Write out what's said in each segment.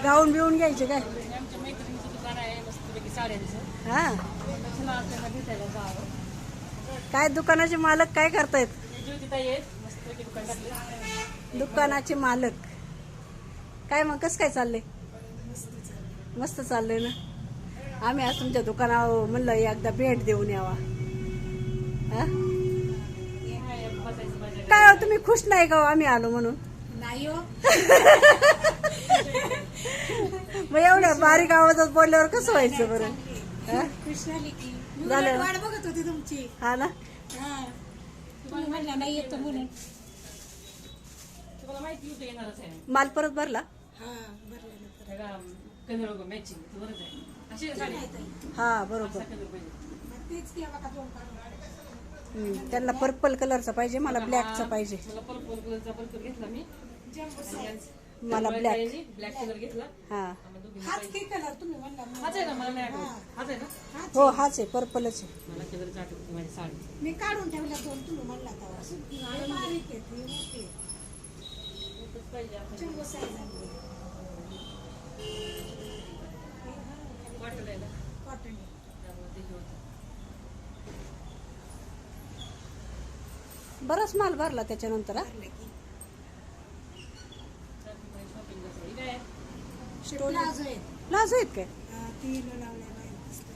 गाऊन बिवून घ्यायचे काय? आमच्या मैत्रिणीचं दुकान आहे मस्तपैकी साड्यांचं. हा चला आपल्याला भेटायला जावं. काय दुकानाचे मालक काय करतायत? ज्योतिताई आहेत मस्तपैकी दुकान टाकले. दुकानाचे मालक काय मग कसं काय चाललंय? मस्त चाललंय ना. आम्ही आज तुमच्या दुकानावर म्हणलं एकदा भेट देऊन यावा. हा बसायचं माझ्या काय हो, तुम्ही खुश नाही का हो आम्ही आलो म्हणून? नाही हो. मग एवढ्या बारीक आवाजात बोलल्यावर कसं व्हायचं बरं? हा? खुश झाली की मी झालं. उलट वाट बघत होती तुमची. हा ना. हा. तुम्ही म्हणला नाही येतो म्हणून. तुम्हाला माहिती होतं येणारच आहे. माल परत भरला? हा भरलं नंतर. हे का कलर मॅचिंग तू बरंच आहे. अशी साडी नाही ताई. हा बरोबर. असा कलर पाहिजे. मग तेच की बघा दोन काढून. त्यांना पर्पल कलरचा पाहिजे, मला ब्लॅकचा पाहिजे. मला पर्पल कलरचा पर्पल घेतला मी. Jumbo size. मला ब्लॅक. ब्लॅक कलर घेतला. हा आम्हाला दोघींना हाच पाहिजे. की कलर तुम्ही म्हणला ना. हाच आहे ना मला नाही आठवत. हाच आहे ना हाच हो हाच आहे, पर्पलच आहे. मला कलरच आठवत माझी साडी. मी काढून ठेवल्या दोन तुम्ही म्हणला तेव्हा. हे बारीक आहेत, हे मोठे आहेत. एकच पाहिजे आपल्याला. जम्बो साईज आहे. वाटलं आहे ना कॉटन आहे. त्यामुळे ते हे होतं. बराच माल भरला त्याच्यानंतर हा? भरलं की. शॉपिंग कसं आहे? काय आहे? प्लाझो आहेत. लाज आहेत काय? ती लावल्या बाहेर दिसतं.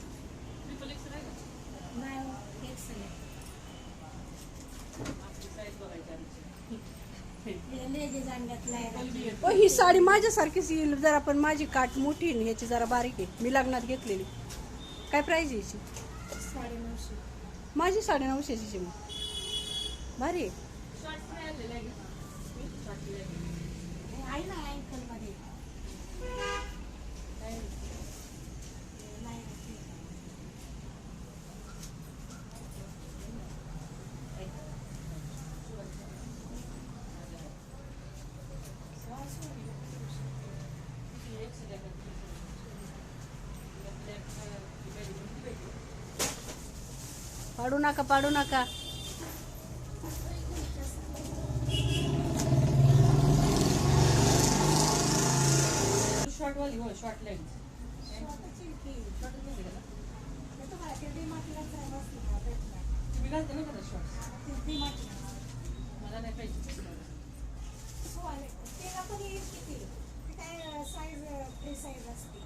ट्रिपल एक्सेल आहे का? नाही हो, हेच आहे. आपली साईज बघायची आधीची. हे लेगीज अंड्यातला आहे. हो ही साडी माझ्यासारखीच येईल जरा, पण माझी काठ मोठी आहे आणि ह्याची जरा बारीक आहे. मी लग्नात घेतलेली. काय प्राइस आहे याची? 950. माझी 950ची मग भारी आहे. शॉर्ट्स नाही आणलेले आहे का? शॉर्ट्स नाही आणलेले. हे आहे ना अँकल मध्ये. काय नाही. नाही. किती एक्सेल आहे का? ब्लॅक ती पाहिजे, ती पाहिजे. पाडू नका, पाडू नका. शॉर्ट वाली हो, शॉर्ट लेग. स्वतःची की. शॉर्ट नाही का? हे तुम्हाला ते डीमार्टलाच आहे बसला भेटला. तुम्ही घालते ना का शॉर्ट्स? ते डीमार्टला. मला नाही पाहिजे. सो आले. त्याला पण येईल किती? ते काय साईज फ्री साईज असते.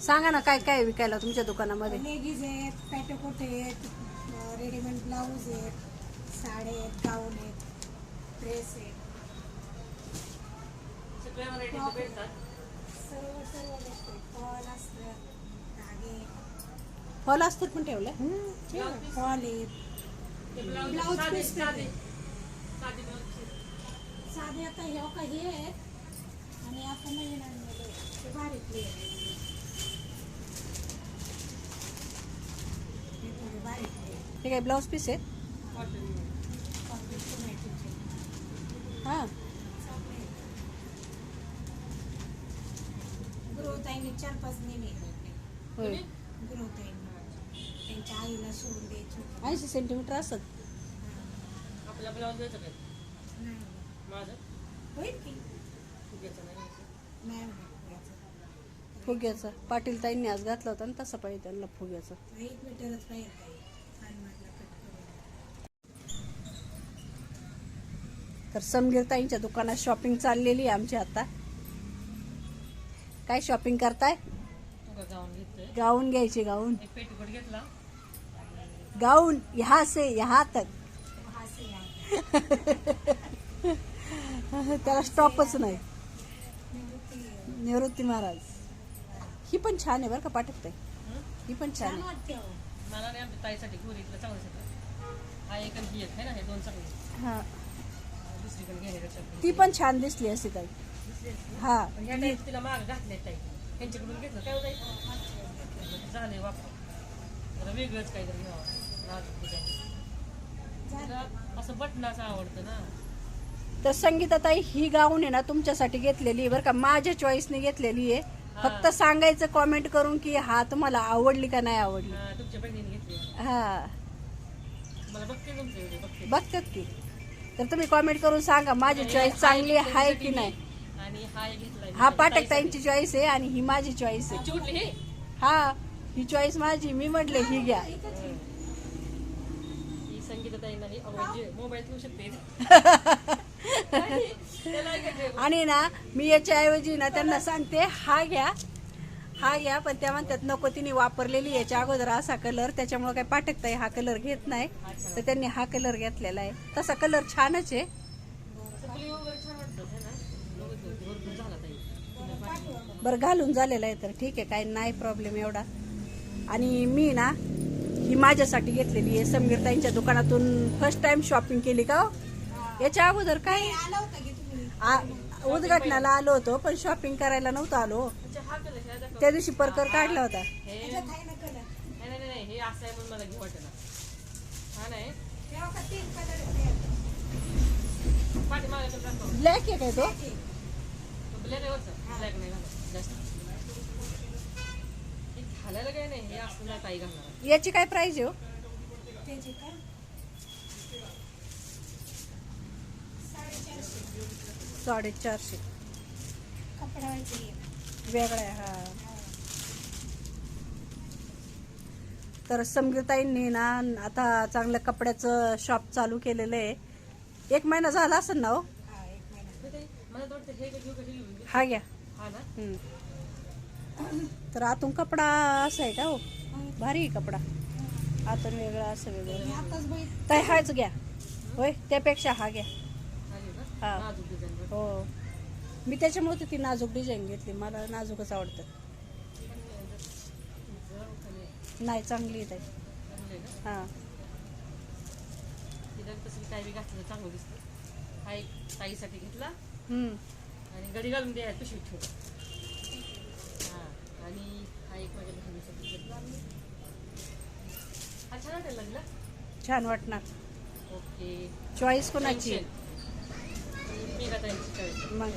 सांगा ना काय काय विकायला तुमच्या दुकानामध्ये? लेगीज आहेत, पॅटोकोट आहेत, रेडीमेड ब्लाऊज आहेत, साड्या आहेत, गाऊन आहेत, ड्रेस आहेत. सगळ्या व्हरायटीचे भेटतात. सर्व सर्व गोष्टी फॉल असतं, धागे, फॉल असतात पण ठेवलं? फॉल आहेत. ते ब्लाऊज ब्लाऊज साधे पीस साधे आहेत. साधे ब्लाऊज. साधे आता हे का हे आहेत आणि आता नवीन आणलेले ते बारीकले आहेत. हे थोडे बारीकले आहेत. हे काय ब्लाऊज पीस आहेत? कॉटन. कॉटन टोमॅटोचे हां चांगले आहेत. ग्रोथ आहे 4-5 नेहमी होय. ग्रोथ आहे त्यांच्या आईला सोडून द्यायची. 80 सेंटीमीटर असतात. आपला ब्लाऊज द्यायचा काय? नाही माझं होईल की फुग्याचं नाही घ्यायचं. नाही होणार याचं. फुग्याचा पाटील ताईंनी आज घातला होता ना तसा पाहिजे त्यांना फुग्याचा. 1 मीटरच पाहिजे आणि म्हटलं कट करून. तर समगीर ताईंच्या दुकानात शॉपिंग चाललेली आहे आमची आता. काय शॉपिंग करताय? तू का गाऊन घेतोय? गाऊन घ्यायची, गाऊन एक पेटीकोट घेतला. गाऊन यहाँ से यहाँ तक. हा से आहे. त्याला स्टॉपच नाही. निवृत्ती निवृत्ती महाराज ही पण छान आहे बरं का पाठक ताई, हं? ही पण छान छान आहे. वाटते हो. मला नाही आमच्या ताईसाठी गोरीतलं चांगलं सगळं. हा एक आणि ही एक आहे ना, हे दोन चांगले. हा दुसरीकडे घेण्यापेक्षा ती पण छान दिसली असती ताई. हा पण ह्या टाईप तिला माग घातले ताई. त्यांच्याकडून घेतलं काय होतं झाले वापर. जरा वेगळंच काहीतरी घ्यावं नाजूक डिझाईन. तिला असं बटनाचं आवडतं ना. तर संगीताताई ही गाऊन आहे ना तुमच्यासाठी घेतलेली आहे बरं का, माझ्या चॉईसने घेतलेली आहे. फक्त सांगायचं कॉमेंट करून की हा तुम्हाला आवडली का नाही आवडली. हा, तुमच्या बहिणीने घेतली. हा मला बघते तुमचे व्हिडिओ बघते. बघतात की. तर तुम्ही कॉमेंट करून सांगा माझी चॉईस चांगली आहे की नाही. आणि हा एक घेतलाय हा पाठक ताईंची चॉईस आहे आणि ही माझी चॉईस आहे. कुठली हे हा ही चॉईस माझी, मी म्हटले ही घ्या. ही संगीता ताई नाही म्हणजे मोबाईल ठेवू शकते त्याला ऐकायचंय. आणि ना मी याच्याऐवजी ना त्यांना सांगते हा घ्या हा घ्या, पण त्या म्हणतात नको, तिने वापरलेली याच्या अगोदर असा कलर, त्याच्यामुळे काय पाठक ताई हा कलर घेत नाही, तर त्यांनी हा कलर घेतलेला आहे. तसा कलर छानच आहे. सगळी वगैरे छान वाटतं है ना. बघत होती, भरपूर झाला ताई. बरं घालून झालेलं आहे तर ठीक आहे, काही नाही प्रॉब्लेम एवढा. आणि मी ना ही माझ्यासाठी घेतलेली आहे. समीर ताईंच्या दुकानातून फर्स्ट टाइम शॉपिंग केली का हो? याच्या अगोदर काय आला होता की तुम्ही उद्घाटनाला आलो होतो, पण शॉपिंग करायला नव्हतं आलो. अच्छा हा कलर आहे दाखव. त्या दिवशी परकर काढला होता. हे त्याच्यात आहे ना कलर नाही नाही नाही हे असं आहे म्हणून मला घेऊ वाटेना. हा नाही तेव्हा का 3 कलर आहेत पाठीमागे तर दाखव. ब्लॅक आहे काय तो? ब्लॅक आहे वरचं. ब्लॅक नाही घालत जास्त. हे घालायला काही नाही, हे असं नाही ताई घालणार. याची काय प्राइस आहे हो? त्याची का 450 450 कपडा व्हायची वेगळा आहे हा. तर समीरताईंनी ना आता चांगलं कपड्याचं शॉप चालू केलेलं आहे. 1 महिना झाला असेल ना हो? हा 1 महिना हे ताई, मला तर वाटतं हे घेऊ का हे घेऊ? हा घ्या. हा ना तर आतून कपडा असा आहे का हो? भारी आहे कपडा. आतून वेगळा असं वेगळं. आताच बाई ताई हाच घ्या. होय त्यापेक्षा हा घ्या. आली ना हा. नाजूक डिझाईन बघ. हो मी त्याच्यामुळे ती नाजूक डिझाईन घेतली, मला नाजूकच आवडतं. नाही चांगली आहे ताई. चांगलं आहे ना. हां तिला तसं काय बी घातलं तर चांगलं दिसतं. हा एक ताईसाठी घेतला आणि गडी घालून द्या पिशवीत ठेव. हा आणि हा एक माझ्या बहिणीसाठी घेतला आम्ही. हा छान वाटेल लागला. छान वाटणार. ओके चॉईस कोणाची? मेघा ताईंची चॉईस. मग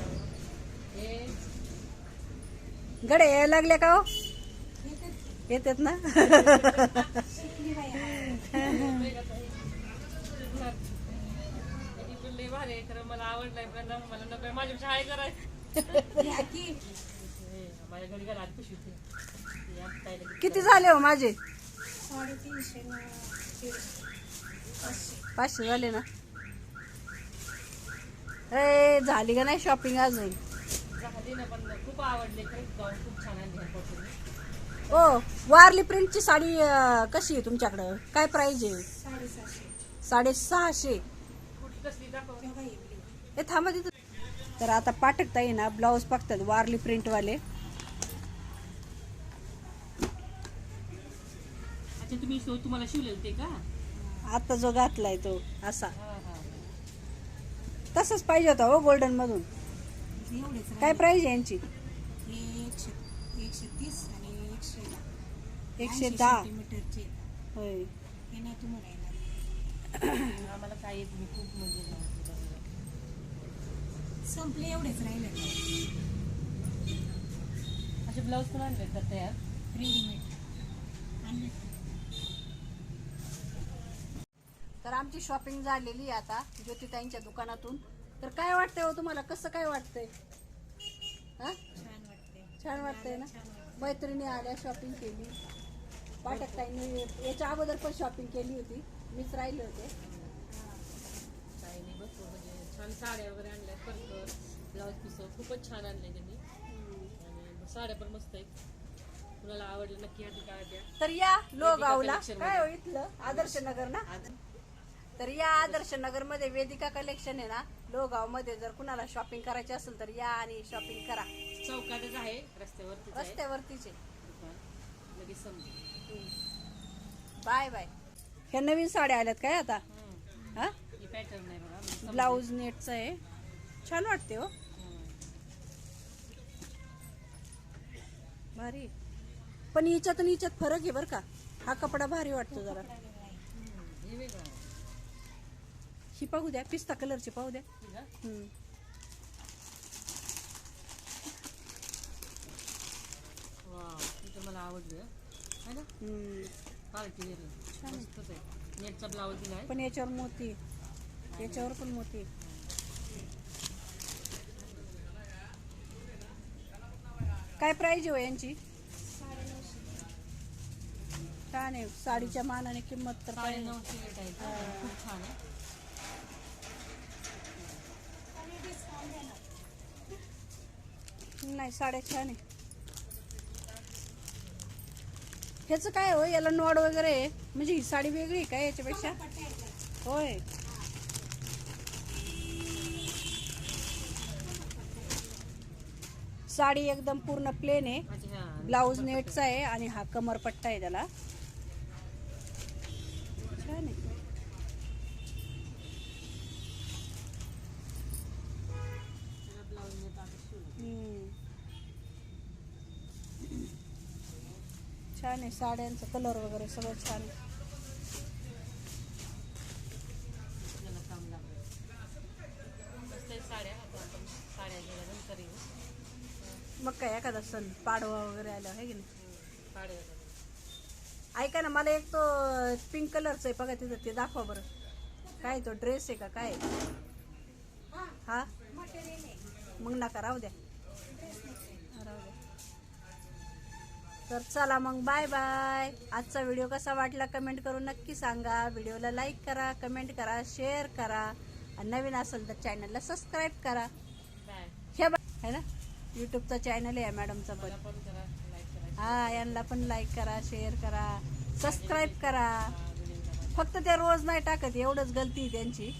हे गडे यायला लागल्या का हो? येतात ना. शिकली बाई आहे. मेघा ताई लई भारी आहे खरं, मला आवडलाय पण मला नको माझ्यापेक्षा हाय करायचं. घ्या की माझ्या घरी घाला आधी पिशवीत ठेव. या ताईला किती किती झाले हो माझे? 350 ना 500 500 झाले ना. ए झाली का नाही शॉपिंग अजून? झाली ना, पण खूप आवडले खरंच. गाऊन खूप छान आहे ह्यापासून. ओ वारली प्रिंटची साडी कशी आहे तुमच्याकडं? काय प्राइस आहे? 750 650. कुठली कसली दाखव. तेव्हा येईल हे थांबा तिथं. तर आता पाठक ताई ना ब्लाऊज बघतात वारली प्रिंटवाले. अच्छा तुम्ही तुम्हाला शिवलेलं ते का? आता जो घातलाय तो असा हा हा तसंच पाहिजे होता हो गोल्डन मधून. एवढेच काय प्राइस आहे यांची? हे 130 आणि 110 110. सेंटीमीटरचे होय. हे नाही तुम्हाला येणार. आम्हाला काय येत नाही खूप म्हणजे संपले एवढेच राहिले असे ब्लाऊज पण आणले तर तयार. रेडीमेड आणि तर आमची शॉपिंग झालेली आहे आता ज्योतिताईंच्या दुकानातून. तर काय वाटतंय हो तुम्हाला? कसं काय वाटतंय? हा छान वाटते. छान वाटतंय ना. मैत्रिणी आल्या, शॉपिंग केली. पाठक ताईंनी याच्या अगोदर पण शॉपिंग केली होती, मीच राहिले होते. काही नाही भरपूर म्हणजे छान साड्या वगैरे आणल्या. परकर ब्लाऊज पीस खूपच छान आणले त्यांनी आणि साड्या पण मस्त आहेत. कुणाला आवडलं नक्की या ठिकाणी द्या. तर या लोगावला collection काय हो इथलं आदर्श नगर ना. तर या आदर्श नगर मध्ये वेदिका कलेक्शन आहे ना लोगाव मध्ये. जर कुणाला शॉपिंग करायची असेल तर या आणि शॉपिंग करा. चौकातच आहे रस्त्यावरतीच आहे रस्त्यावरतीच आहे. दुकान. लगेच समजेल. Bye bye. ह्या नवीन साड्या आल्यात काय आता? हा ही पॅटर्न आहे बघा म्हणजे ब्लाऊज नेटचं आहे, छान वाटते हो. भारी. पण हिच्यात आणि हिच्यात फरक आहे बरं का. हा कपडा भारी वाटतो जरा. हे वेगळं आहे. ही पाहू द्या, पिस्ता कलरची पाहू द्या. ही का? वाव ही तर मला आवडली है ना. पार्टी वेअर मस्तच आहे. नेटचा ब्लाऊज दिला आहे. पण याच्यावर मोती, याच्यावर पण मोती. काय प्राइस हो यांची? 950. छान आहे, साडीच्या मानाने किंमत तर काय 950 रेट आहे इथं. खूप छान आहे. आणि डिस्काउंट देणार. नाही, साड्या छान आहे. ह्याचं काय हो, याला नॉड वगैरे आहे? म्हणजे ही साडी वेगळी आहे का याच्यापेक्षा? पट्ट्या आहेत त्यात. होय. साडी एकदम पूर्ण प्लेन आहे, अच्छा, हा. ब्लाऊज नेटचा आहे आणि हा कमरपट्टा आहे त्याला. छान आहे. त्याला ब्लाऊज नेट असं शिवलं. हम्म. छान आहे, साड्यांचा कलर वगैरे सगळं छान आहे. त्याला काम लागलं. मस्त आहे साड्या. आता आपण साड्या गेल्यानंतर येऊ. मग काय एखादा सण पाडवा वगैरे आला आहे की नाही? साड्या ऐका ना, मला एक तो पिंक कलरचं आहे बघा तिथं, ते दाखवा बरं. काय तो ड्रेस आहे का काय? हा हा मटेरियल आहे. मग नका, राहू द्या. ड्रेस नाही. राहू द्या. तर चला मग, बाय बाय. आजचा व्हिडिओ कसा वाटला कमेंट करून नक्की सांगा. व्हिडिओला लाईक करा, कमेंट करा, शेअर करा आणि नवीन असेल तर चॅनलला सबस्क्राईब करा. बाय. हे बघ है ना, यूट्यूबचा चॅनल आहे मॅडमचा पण. मला पण जरा लाईक करा. हा, यांना पण लाईक करा, शेअर करा, सबस्क्राईब करा. व्हिडिओ करा. फक्त ते रोज नाही टाकत, एवढंच गलती आहे त्यांची.